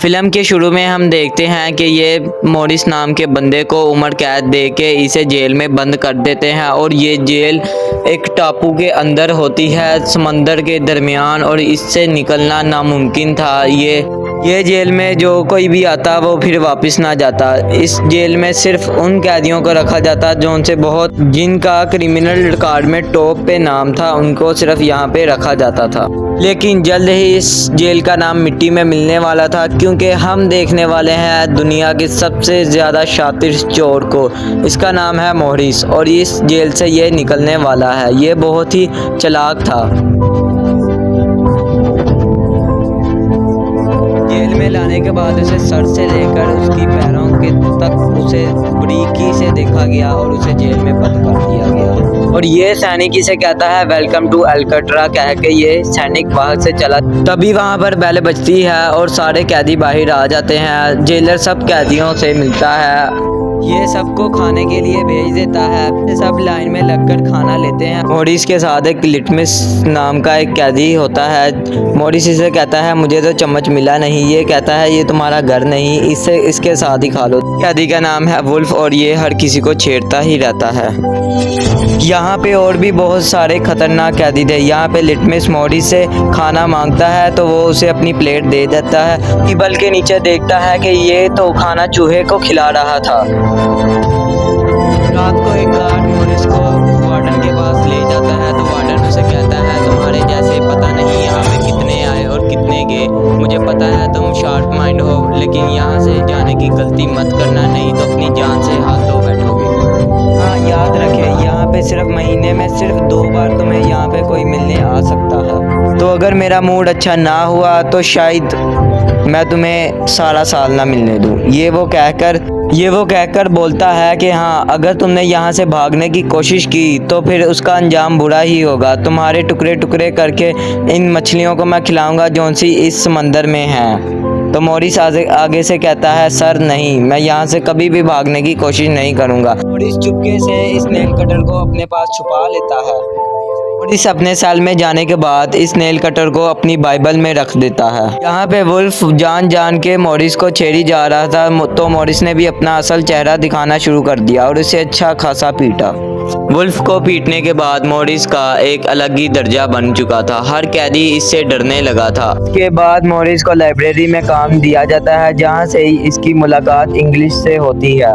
Film के शुरू में हम देखते हैं कि ये मॉरिस नाम के बंदे को उम्र कैद दे के इसे जेल में बंद कर देते हैं और ये जेल एक टापू के अंदर होती है समंदर के दरमियान और इससे निकलना नामुमकिन था। ये जेल में जो कोई भी आता वो फिर वापस ना जाता। इस जेल में सिर्फ उन कैदियों को रखा जाता जो उनसे बहुत जिनका क्रिमिनल रिकॉर्ड में टॉप पे नाम था, उनको सिर्फ यहाँ पे रखा जाता था। लेकिन जल्द ही इस जेल का नाम मिट्टी में मिलने वाला था, क्योंकि हम देखने वाले हैं दुनिया के सबसे ज़्यादा शातिर चोर को। इसका नाम है मॉरिस और इस जेल से ये निकलने वाला है। ये बहुत ही चालाक था। जेल में लाने के बाद उसे सर से लेकर उसकी पैरों के तक उसे बारीकी से देखा गया और उसे जेल में बंद कर दिया गया। और ये सैनिक इसे कहता है वेलकम टू अल्कट्रा कह के ये सैनिक वहां से चला। तभी वहां पर बेल बजती है और सारे कैदी बाहर आ जाते हैं। जेलर सब कैदियों से मिलता है, ये सबको खाने के लिए भेज देता है। सब लाइन में लगकर खाना लेते हैं। मॉरिस के साथ एक लिटमस नाम का एक कैदी होता है। मॉरिस इसे कहता है मुझे तो चम्मच मिला नहीं। ये कहता है ये तुम्हारा घर नहीं, इसके साथ ही खा लो। कैदी का नाम है वुल्फ और ये हर किसी को छेड़ता ही रहता है। यहाँ पे और भी बहुत सारे खतरनाक कैदी थे। यहाँ पे लिटमस मॉरिस से खाना मांगता है तो वो उसे अपनी प्लेट दे देता है। टेबल के नीचे देखता है कि ये तो खाना चूहे को खिला रहा था। रात को एक गार्ड मॉरिस को वार्डन के पास ले जाता है तो वार्डन उसे कहता है तुम्हारे जैसे पता नहीं यहाँ पे कितने आए और कितने गए। मुझे पता है तुम शार्प माइंड हो, लेकिन यहाँ से जाने की गलती मत करना, नहीं तो अपनी जान से हाथ धो बैठोगे। हाँ याद रखे, यहाँ पे सिर्फ महीने में सिर्फ 2 बार तुम्हें यहाँ पे कोई मिलने आ सकता है। तो अगर मेरा मूड अच्छा ना हुआ तो शायद मैं तुम्हें सारा साल ना मिलने दूँ। ये वो कहकर बोलता है कि हाँ अगर तुमने यहाँ से भागने की कोशिश की तो फिर उसका अंजाम बुरा ही होगा। तुम्हारे टुकड़े टुकड़े करके इन मछलियों को मैं खिलाऊंगा जो सी इस समंदर में हैं। तो मॉरिस आगे से कहता है सर नहीं, मैं यहाँ से कभी भी भागने की कोशिश नहीं करूँगा। मॉरिस चुपके से इस नेल कटर को अपने पास छुपा लेता है। मॉरिस अपने सेल में जाने के बाद इस नेल कटर को अपनी बाइबल में रख देता है। यहाँ पे वुल्फ जान के मॉरिस को छेड़ी जा रहा था तो मॉरिस ने भी अपना असल चेहरा दिखाना शुरू कर दिया और उसे अच्छा खासा पीटा। वुल्फ को पीटने के बाद मॉरिस का एक अलग ही दर्जा बन चुका था। हर कैदी इससे डरने लगा था। इसके बाद मॉरिस को लाइब्रेरी में काम दिया जाता है जहाँ से इसकी मुलाकात इंग्लिश से होती है।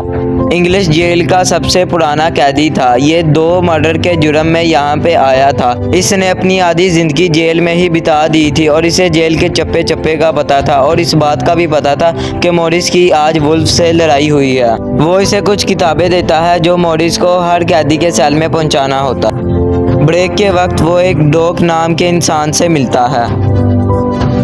इंग्लिश जेल का सबसे पुराना कैदी था। ये 2 मर्डर के जुर्म में यहाँ पे आया था। इसने अपनी आधी जिंदगी जेल में ही बिता दी थी और इसे जेल के चप्पे चप्पे का पता था और इस बात का भी पता था कि मॉरिस की आज वुल्फ से लड़ाई हुई है। वो इसे कुछ किताबें देता है जो मॉरिस को हर कैदी के सेल में पहुंचाना होता। ब्रेक के वक्त वो एक डॉक नाम के इंसान से मिलता है।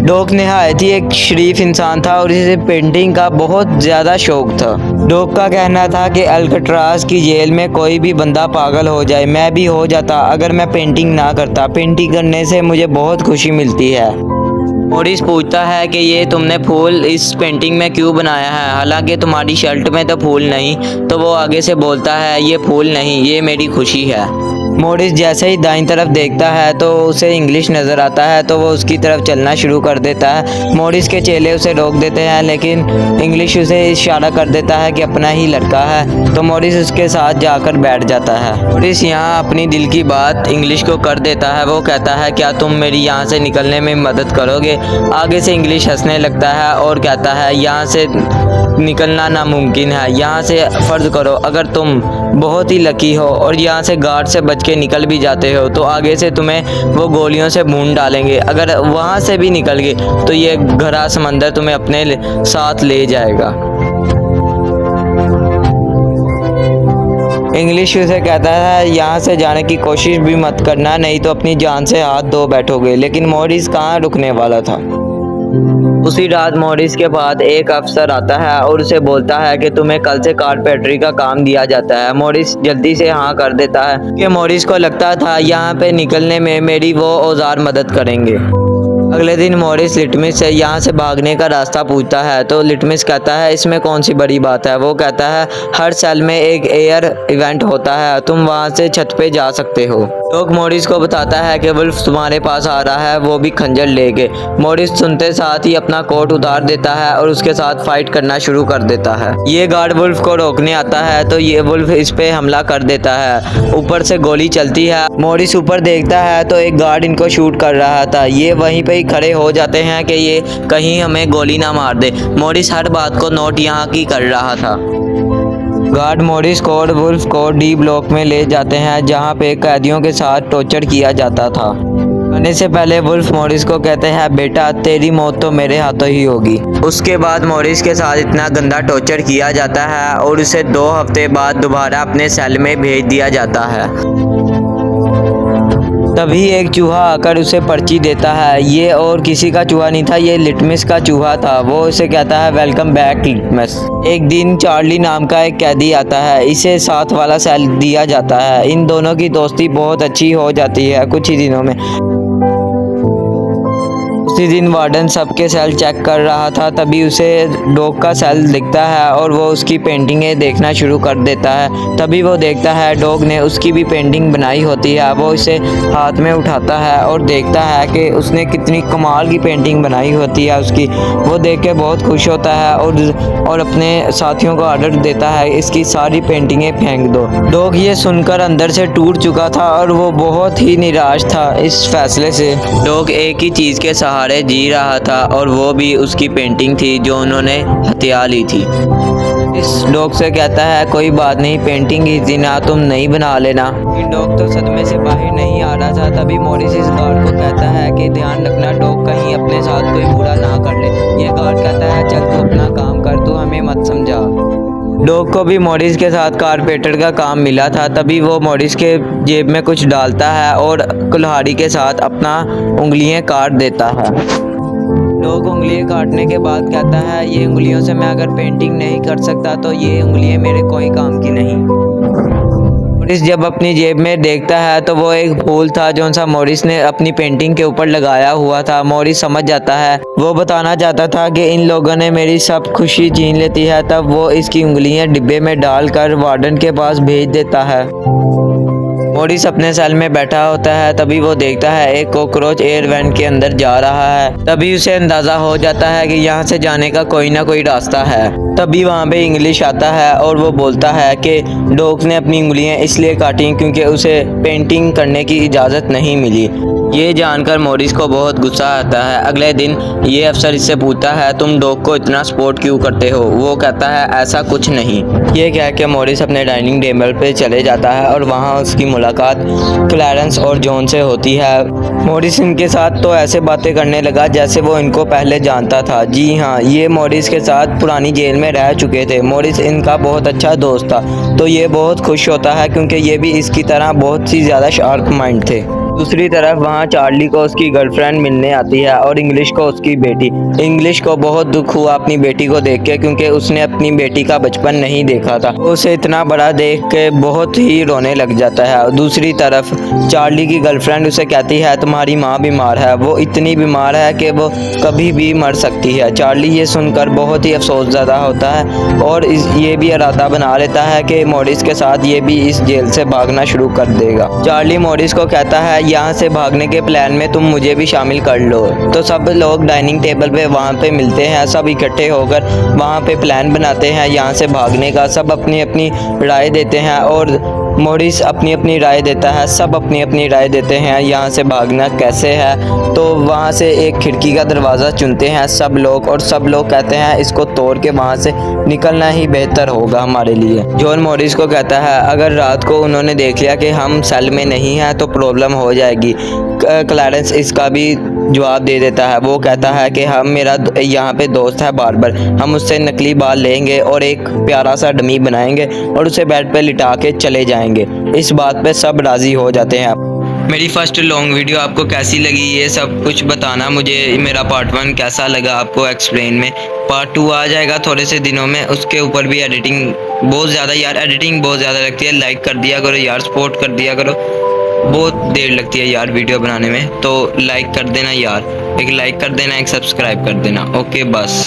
डॉक निहायत ही एक शरीफ इंसान था और इसे पेंटिंग का बहुत ज़्यादा शौक था। डॉक का कहना था कि अल्कट्राज की जेल में कोई भी बंदा पागल हो जाए, मैं भी हो जाता अगर मैं पेंटिंग ना करता। पेंटिंग करने से मुझे बहुत खुशी मिलती है। मॉरिस पूछता है कि ये तुमने फूल इस पेंटिंग में क्यों बनाया है, हालांकि तुम्हारी शर्ट में तो फूल नहीं। तो वो आगे से बोलता है ये फूल नहीं, ये मेरी खुशी है। मॉरिस जैसे ही दाईं तरफ देखता है तो उसे इंग्लिश नज़र आता है तो वो उसकी तरफ चलना शुरू कर देता है। मॉरिस के चेले उसे रोक देते हैं लेकिन इंग्लिश उसे इशारा कर देता है कि अपना ही लड़का है। तो मॉरिस उसके साथ जाकर बैठ जाता है। मॉरिस यहाँ अपनी दिल की बात इंग्लिश को कर देता है। वो कहता है क्या तुम मेरी यहाँ से निकलने में मदद करोगे। आगे से इंग्लिश हंसने लगता है और कहता है यहाँ से निकलना नामुमकिन है। यहाँ से फ़र्ज़ करो अगर तुम बहुत ही लकी हो और यहाँ से गार्ड से बच के निकल भी जाते हो तो आगे से तुम्हें वो गोलियों से भून डालेंगे। अगर वहाँ से भी निकल गए तो ये गहरा समंदर तुम्हें अपने साथ ले जाएगा। इंग्लिश उसे कहता है यहाँ से जाने की कोशिश भी मत करना, नहीं तो अपनी जान से हाथ धो बैठोगे। लेकिन मॉरिस कहाँ रुकने वाला था। उसी रात मॉरिस के बाद एक अफसर आता है और उसे बोलता है कि तुम्हें कल से कारपेंटरी का काम दिया जाता है। मॉरिस जल्दी से हाँ कर देता है कि मॉरिस को लगता था यहाँ पे निकलने में मेरी वो औजार मदद करेंगे। अगले दिन मॉरिस लिटमस से यहाँ से भागने का रास्ता पूछता है तो लिटमस कहता है इसमें कौन सी बड़ी बात है। वो कहता है हर साल में एक एयर इवेंट होता है, तुम वहाँ से छत पे जा सकते हो। डॉग मॉरिस को बताता है कि वुल्फ तुम्हारे पास आ रहा है, वो भी खंजर लेके। मॉरिस सुनते साथ ही अपना कोट उतार देता है और उसके साथ फाइट करना शुरू कर देता है। ये गार्ड वुल्फ को रोकने आता है तो ये वुल्फ इस पे हमला कर देता है। ऊपर से गोली चलती है। मॉरिस ऊपर देखता है तो एक गार्ड इनको शूट कर रहा था। ये वहीं पे ही खड़े हो जाते हैं कि ये कहीं हमें गोली ना मार दे। मॉरिस हर बात को नोट यहाँ की कर रहा था। गार्ड मॉरिस को और वुल्फ को डी ब्लॉक में ले जाते हैं जहाँ पे कैदियों के साथ टॉर्चर किया जाता था। आने से पहले वुल्फ मॉरिस को कहते हैं, बेटा तेरी मौत तो मेरे हाथों ही होगी। उसके बाद मॉरिस के साथ इतना गंदा टॉर्चर किया जाता है और उसे 2 हफ्ते बाद दोबारा अपने सेल में भेज दिया जाता है। तभी एक चूहा आकर उसे पर्ची देता है। ये और किसी का चूहा नहीं था, ये लिटमस का चूहा था। वो उसे कहता है, वेलकम बैक लिटमस। एक दिन चार्ली नाम का एक कैदी आता है, इसे साथ वाला सेल दिया जाता है। इन दोनों की दोस्ती बहुत अच्छी हो जाती है कुछ ही दिनों में। उसी दिन वार्डन सबके सेल चेक कर रहा था, तभी उसे डॉग का सेल दिखता है और वो उसकी पेंटिंगें देखना शुरू कर देता है। तभी वो देखता है डॉग ने उसकी भी पेंटिंग बनाई होती है। वो इसे हाथ में उठाता है और देखता है कि उसने कितनी कमाल की पेंटिंग बनाई होती है उसकी। वो देख के बहुत खुश होता है और अपने साथियों को ऑर्डर देता है, इसकी सारी पेंटिंगें फेंक दो। डॉग ये सुनकर अंदर से टूट चुका था और वो बहुत ही निराश था इस फैसले से। डॉग एक ही चीज़ के सहारे जी रहा था और वो भी उसकी पेंटिंग थी जो उन्होंने हत्या ली थी। इस डॉग से कहता है, कोई बात नहीं, पेंटिंग ही थी ना, तुम नहीं बना लेना। डॉग तो सदमे से बाहर नहीं आ रहा था। तभी मॉरिस इस गार्ड को कहता है कि ध्यान रखना डॉग कहीं अपने साथ कोई बुरा ना कर ले। ये गार्ड कहता है, चल तू अपना काम कर, तू हमें मत समझा। डॉग को भी मॉरिस के साथ कारपेंटर का काम मिला था। तभी वो मॉरिस के जेब में कुछ डालता है और कुल्हाड़ी के साथ अपना उंगलियां काट देता है। डॉग उंगलियां काटने के बाद कहता है, ये उंगलियों से मैं अगर पेंटिंग नहीं कर सकता तो ये उंगलियां मेरे कोई काम की नहीं। मॉरिस जब अपनी जेब में देखता है तो वो एक फूल था जो सा मॉरिस ने अपनी पेंटिंग के ऊपर लगाया हुआ था। मॉरिस समझ जाता है, वो बताना चाहता था कि इन लोगों ने मेरी सब खुशी छीन लेती है। तब वो इसकी उंगलियां डिब्बे में डालकर वार्डन के पास भेज देता है। मॉरिस अपने सेल में बैठा होता है। तभी वो देखता है एक कॉकरोच एयर वेंट के अंदर जा रहा है। तभी उसे अंदाज़ा हो जाता है कि यहाँ से जाने का कोई ना कोई रास्ता है। तभी वहाँ पे इंग्लिश आता है और वो बोलता है कि डॉग ने अपनी उंगलियाँ इसलिए काटी क्योंकि उसे पेंटिंग करने की इजाज़त नहीं मिली। ये जानकर मॉरिस को बहुत गुस्सा आता है। अगले दिन ये अफसर इससे पूछता है, तुम डॉग को इतना सपोर्ट क्यों करते हो? वो कहता है, ऐसा कुछ नहीं। ये कह के मॉरिस अपने डाइनिंग टेबल पे चले जाता है और वहाँ उसकी मुलाकात क्लैरेंस और जॉन से होती है। मॉरिस इनके साथ तो ऐसे बातें करने लगा जैसे वो इनको पहले जानता था। जी हाँ, ये मॉरिस के साथ पुरानी जेल में रह चुके थे। मॉरिस इनका बहुत अच्छा दोस्त था, तो ये बहुत खुश होता है क्योंकि ये भी इसकी तरह बहुत सी ज़्यादा शार्प माइंड थे। दूसरी तरफ वहाँ चार्ली को उसकी गर्लफ्रेंड मिलने आती है और इंग्लिश को उसकी बेटी। इंग्लिश को बहुत दुख हुआ अपनी बेटी को देख के क्योंकि उसने अपनी बेटी का बचपन नहीं देखा था। उसे इतना बड़ा देख के बहुत ही रोने लग जाता है। दूसरी तरफ चार्ली की गर्लफ्रेंड उसे कहती है, तुम्हारी माँ बीमार है, वो इतनी बीमार है कि वो कभी भी मर सकती है। चार्ली ये सुनकर बहुत ही अफसोस ज़्यादा होता है और ये भी इरादा बना लेता है कि मॉरिस के साथ ये भी इस जेल से भागना शुरू कर देगा। चार्ली मॉरिस को कहता है, यहाँ से भागने के प्लान में तुम मुझे भी शामिल कर लो। तो सब लोग डाइनिंग टेबल पे वहाँ पे मिलते हैं। सब इकट्ठे होकर वहाँ पे प्लान बनाते हैं यहाँ से भागने का। सब अपनी अपनी राय देते हैं और मॉरिस अपनी अपनी राय देता है। सब अपनी अपनी राय देते हैं यहाँ से भागना कैसे है। तो वहाँ से एक खिड़की का दरवाज़ा चुनते हैं सब लोग और सब लोग कहते हैं इसको तोड़ के वहाँ से निकलना ही बेहतर होगा हमारे लिए। जॉन मॉरिस को कहता है, अगर रात को उन्होंने देख लिया कि हम सेल में नहीं हैं तो प्रॉब्लम हो जाएगी। क्लैरेंस इसका भी जवाब दे देता है। वो कहता है कि हम मेरा यहाँ पे दोस्त है बार्बर, हम उससे नकली बाल लेंगे और एक प्यारा सा डमी बनाएंगे और उसे बेड पे लिटा के चले जाएंगे। इस बात पे सब राज़ी हो जाते हैं। मेरी फर्स्ट लॉन्ग वीडियो आपको कैसी लगी ये सब कुछ बताना मुझे। मेरा पार्ट 1 कैसा लगा आपको एक्सप्लेन में। पार्ट 2 आ जाएगा थोड़े से दिनों में। उसके ऊपर भी एडिटिंग बहुत ज़्यादा यार, एडिटिंग बहुत ज़्यादा लगती है। लाइक कर दिया करो यार, सपोर्ट कर दिया करो। बहुत देर लगती है यार वीडियो बनाने में, तो लाइक कर देना यार, एक लाइक कर देना, एक सब्सक्राइब कर देना। ओके बस।